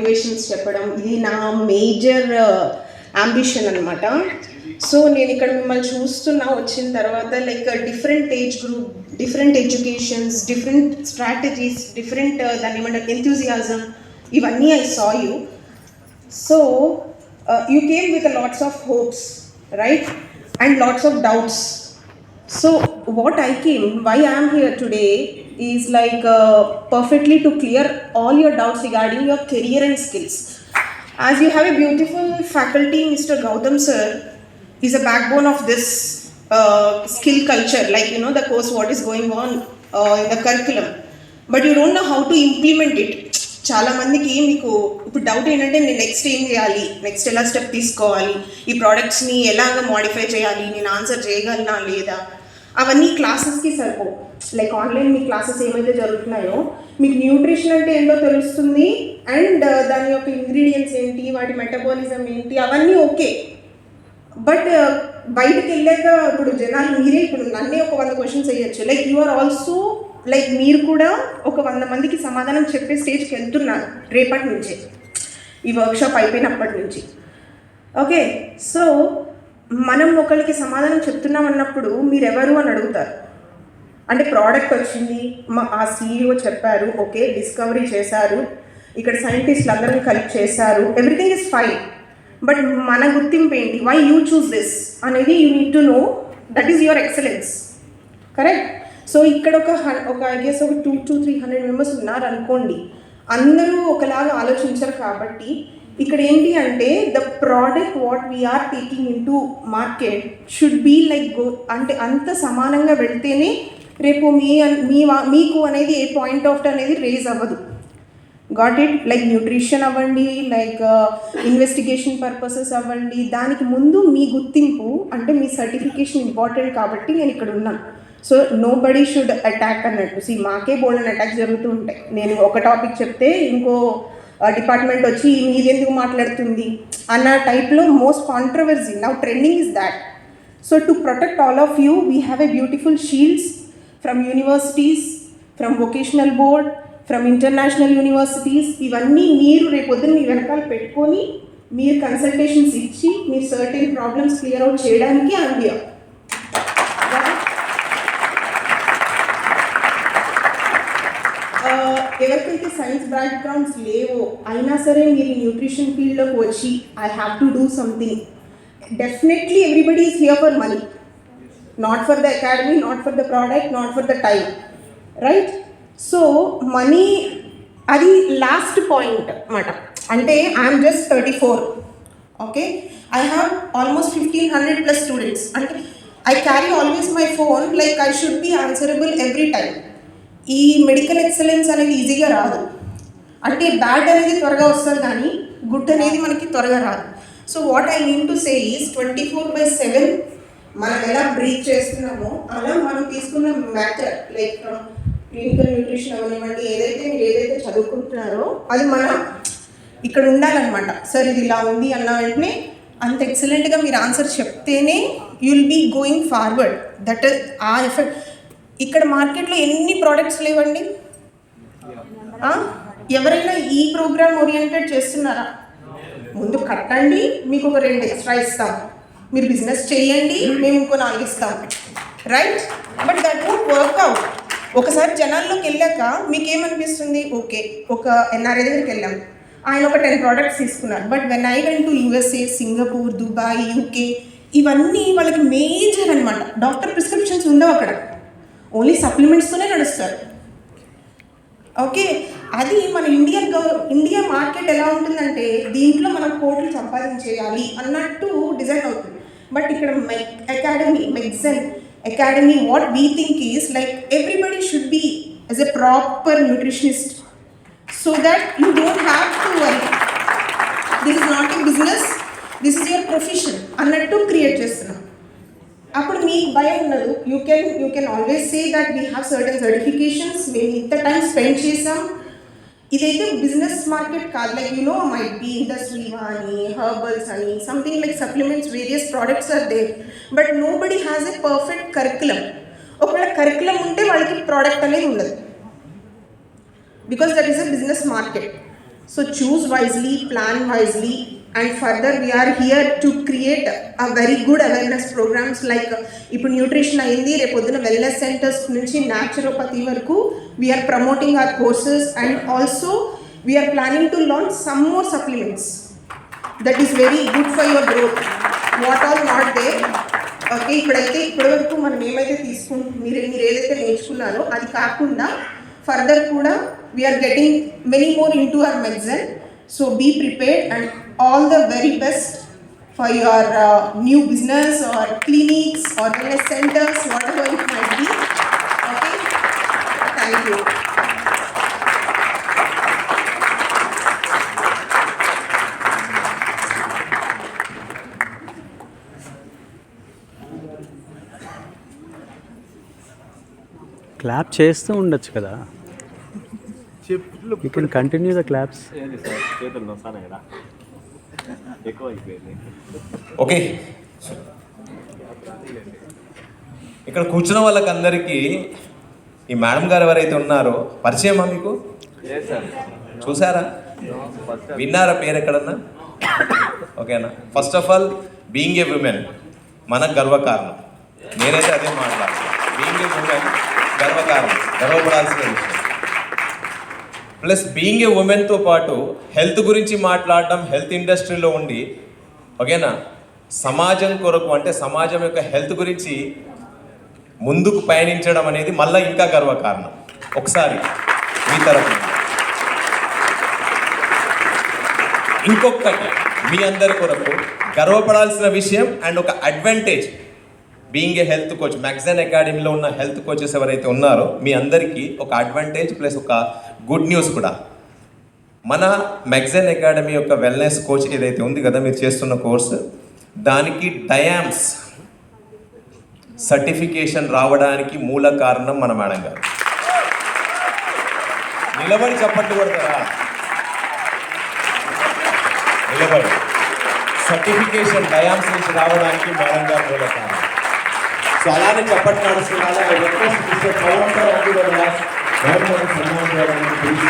Motivations చెప్పడం ఇది నా మేజర్ అంబిషన్ అనమాట. సో నేను ఇక్కడ మిమ్మల్ని చూస్తున్నా వచ్చిన తర్వాత like different age group, different educations, different strategies, different దాన్ని ఏమంటారు ఎంథూజియాజం, ఇవన్నీ I saw you. So you came with lots of hopes, right, and lots of doubts. So what I came, why I am here today is like perfectly to clear all your doubts regarding your career and skills. As you have a beautiful faculty, Mr. Gautam sir is a backbone of this skill culture, like you know the course what is going on in the curriculum, but you don't know how to implement it. చాలా మందికి మీకు ఇప్పుడు doubt ఏంటంటే నేను next ఏం చేయాలి, next ఎలా step తీసుకోవాలి, ఈ ప్రోడక్ట్స్ని ఎలాగ మోడిఫై చేయాలి, నేను ఆన్సర్ చేయగలనా లేదా, అవన్నీ క్లాసెస్కి సరిపో. లైక్ ఆన్లైన్ మీ క్లాసెస్ ఏమైతే జరుగుతున్నాయో మీకు న్యూట్రిషన్ అంటే ఏంటో తెలుస్తుంది, అండ్ దాని యొక్క ఇంగ్రీడియంట్స్ ఏంటి, వాటి మెటబాలిజం ఏంటి, అవన్నీ ఓకే. బట్ బయటకు వెళ్ళాక ఇప్పుడు జనాలు మీరే ఇప్పుడు నన్నే ఒక 100 క్వశ్చన్స్ వేయచ్చు. Like you are also like మీరు కూడా ఒక 100 మందికి సమాధానం చెప్పే స్టేజ్కి వెళ్తున్నారు రేపటి నుంచి, ఈ వర్క్షాప్ అయిపోయినప్పటి నుంచి. ఓకే, సో మనం ఒకరికి సమాధానం చెప్తున్నాం అన్నప్పుడు మీరెవరు అని అడుగుతారు. అంటే ప్రోడక్ట్ వచ్చింది, ఆ CEO చెప్పారు, ఓకే డిస్కవరీ చేశారు, ఇక్కడ సైంటిస్టులు అందరం కలిపి చేశారు, ఎవ్రీథింగ్ ఇస్ ఫైన్. బట్ మన గుర్తింపు ఏంటి, వై యూ చూస్ దిస్ అనేది you need to know, that is your excellence, correct. So ఇక్కడ ఒక ఐ గెస్ ఒక 200-300 మెంబర్స్ ఉన్నారు అనుకోండి, అందరూ ఒకలాగా ఆలోచించరు. కాబట్టి ఇక్కడ ఏంటి అంటే the product what we are taking into market should be like అంటే అంత సమానంగా వెళ్తేనే రేపు మీకు అనేది ఏ పాయింట్ ఆఫ్ అనేది రేజ్ అవ్వదు. Got it. లైక్ న్యూట్రిషన్ అవ్వండి, లైక్ ఇన్వెస్టిగేషన్ పర్పసెస్ అవ్వండి, దానికి ముందు మీ గుర్తింపు అంటే మీ సర్టిఫికేషన్ ఇంపార్టెంట్. కాబట్టి నేను ఇక్కడ ఉన్నాను. So nobody should attack అన్నట్టు. మాకే బోల్డెన్ అటాక్ జరుగుతూ ఉంటాయి. నేను ఒక టాపిక్ చెప్తే ఇంకో డిపార్ట్మెంట్ వచ్చి మీది ఎందుకు మాట్లాడుతుంది అన్న టైప్లో most controversy now trending is that. So to protect all of you we have a beautiful shields from universities, from vocational board, from international universities. ఇవన్నీ మీరు రేపొద్దున మీ వెనకాల పెట్టుకొని మీరు కన్సల్టేషన్స్ ఇచ్చి మీరు సర్టెన్ ప్రాబ్లమ్స్ క్లియర్ అవుట్ చేయడానికి ఐడియా. ఎవరికైతే సైన్స్ బ్యాక్గ్రౌండ్స్ లేవో అయినా సరే మీరు న్యూట్రిషన్ ఫీల్డ్లోకి వచ్చి I have to do something, definitely everybody is here for money, not for the academy, not for the product, not for the time, right. So money అది last point అన్నమాట. అంటే I'm just 34, okay, I have almost 1500+ students. అంటే I carry always my phone, like I should be answerable every time. ఈ medical excellence అనేది ఈజీగా రాదు. అంటే bad అనేది త్వరగా వస్తుంది కానీ గుడ్ అనేది మనకి త్వరగా రాదు. So what I mean to say is 24/7 మనం ఎలా బ్రీత్ చేస్తున్నామో అలా మనం తీసుకున్న మ్యాటర్ లైక్ క్లినికల్ న్యూట్రిషన్ అవనివ్వండి, ఏదైతే చదువుకుంటున్నారో అది మన ఇక్కడ ఉండాలన్నమాట. సార్ ఇది ఇలా ఉంది అన్న వెంటనే అంత ఎక్సలెంట్గా మీరు ఆన్సర్ చెప్తేనే you will be going forward. That uh effect. ఇక్కడ మార్కెట్లో ఎన్ని ప్రోడక్ట్స్ లేవండి. ఎవరైనా ఈ ప్రోగ్రామ్ ఓరియంటెడ్ చేస్తున్నారా? ముందు కట్టండి, మీకు ఒక 2 ఎక్స్ట్రా ఇస్తాం, మీరు బిజినెస్ చేయండి, మేము ఇంకో 4 ఇస్తాం, right. But that won't work out. ఒకసారి జనాల్లోకి వెళ్ళాక మీకేమనిపిస్తుంది, ఓకే ఒక NRI దగ్గరికి వెళ్ళాం, ఆయన ఒక 10 ప్రోడక్ట్స్ తీసుకున్నారు. But when I went to USA, Singapore, Dubai, UK, ఇవన్నీ వాళ్ళకి మేజర్ అనమాట. డాక్టర్ ప్రిస్క్రిప్షన్స్ ఉండవు అక్కడ, ఓన్లీ సప్లిమెంట్స్తోనే నడుస్తారు. ఓకే, అది మన ఇండియా మార్కెట్ ఎలా ఉంటుందంటే దీంట్లో మనం కోట్లు సంపాదించేయాలి అన్నట్టు డిజైన్ అవుతుంది. బట్ ఇక్కడ మెగ్జన్ academy what we think is like everybody should be as a proper nutritionist, so that you don't have to worry. This is not a business, this is your profession అన్నట్టు create చేస్తున్నాం. అప్పుడు మీకు భయం ఉండదు. You can always say that we have certain certifications, మేము ఇంత time spend చేసాం. ఇదైతే బిజినెస్ మార్కెట్ కాదు. Like you know might be industry అని, హర్బల్స్ అని, something like supplements, various products are there, but nobody has a perfect curriculum. ఒకవేళ curriculum ఉంటే వాళ్ళకి ప్రోడక్ట్ అనేది ఉండదు, because that is a business market. So choose wisely, plan wisely, and further we are here to create a very good awareness programs like ఇప్పుడు nutrition అయింది, రేపొద్దున wellness centres నుంచి naturopathy వరకు we are promoting our courses, and also we are planning to launch some more supplements that is very good for your growth. What all not there? Okay, ఇప్పుడైతే ఇప్పటివరకు మనం ఏమైతే మీరు ఏదైతే నేర్చుకున్నారో అది కాకుండా ఫర్దర్ కూడా we are getting many more into our medicine. So be prepared and all the very best for your new business or clinics or wellness centres, whatever it might be. Okay, thank you. Clap చేస్తూ ఉండొచ్చు కదా, you can continue the claps. Okay, ఇక్కడ కూర్చున్న వాళ్ళకి అందరికీ ఈ madam గారు ఎవరైతే ఉన్నారో పరిచయమా మీకు? చూసారా, విన్నారా పేరు ఎక్కడన్నా? ఓకేనా. First of all being a women మనకు గర్వకారణం. నేనైతే అదే మాట్లాడతాను. బీయింగ్ ఏ ఉమెన్ గర్వకారణం, గర్వపడాల్సిన విషయం. ప్లస్ బీయింగ్ ఏ ఉమెన్తో పాటు హెల్త్ గురించి మాట్లాడడం, హెల్త్ ఇండస్ట్రీలో ఉండి ఓకేనా సమాజం కొరకు అంటే సమాజం యొక్క హెల్త్ గురించి ముందుకు పయనించడం అనేది మళ్ళీ ఇంకా గర్వకారణం. ఒకసారి మీ తరఫున ఇంకొకటి మీ అందరి కొరకు గర్వపడాల్సిన విషయం అండ్ ఒక advantage, being a health coach, magazine అకాడమీలో ఉన్న హెల్త్ కోచెస్ ఎవరైతే ఉన్నారో మీ అందరికీ ఒక అడ్వాంటేజ్ ప్లస్ ఒక గుడ్ న్యూస్ కూడా. మన మ్యాగ్జైన్ అకాడమీ యొక్క వెల్నెస్ కోచ్ ఏదైతే ఉంది కదా మీరు చేస్తున్న కోర్సు, దానికి డయామ్స్ సర్టిఫికేషన్ రావడానికి మూల కారణం మన మేడం గారు. నిలబడి చప్పట్లు కొడతారా? నిలబడి సర్టిఫికేషన్ డయామ్స్ నుంచి రావడానికి మేడం గారు మూల కారణం. సో అలానే చప్పట్లు నడుస్తున్నారా? సన్మానం చేయడానికి